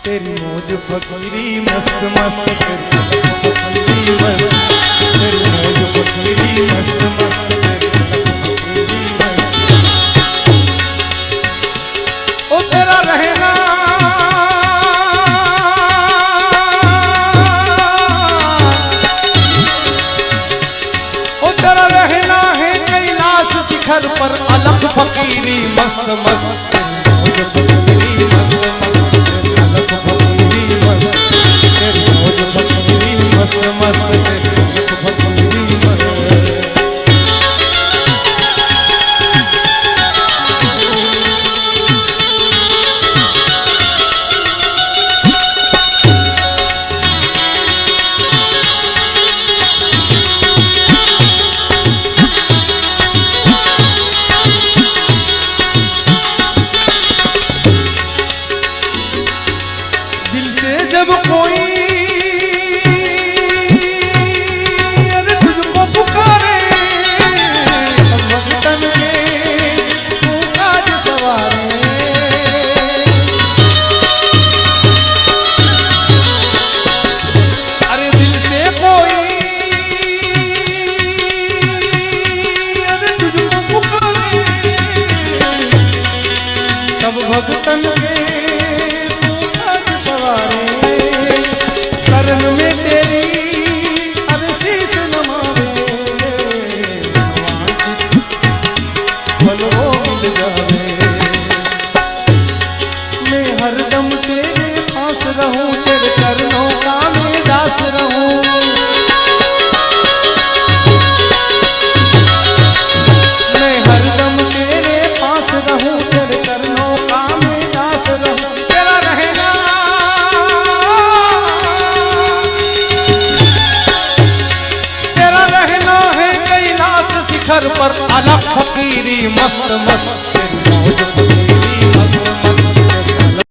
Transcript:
तेरी मौज फकीरी मस्त मस्त तेरी फकीरी मस्त तेरी मौज फकीरी मस्त मस्त तेरी फकीरी मस्त ओ तेरा रहना ओ तेरा रहना है कैलाश शिखर पर अलग फकीरी मस्त मस्त तेरी मौज फकीरी मस्त मस्त मस्त तेरी फकीरी दिल से जब कोई भगतन के आज सवारे शरण में तेरी अब शीस नमावे भलो मिल जावे मैं हरदम तेरे पास रहूं तेरे चरणों का मैं दास रहूं मैं हरदम तेरे पास रहूं तेरे चरणों शिखर पर अलग फकीरी मस्त मस्त तेरी मौज फकीरी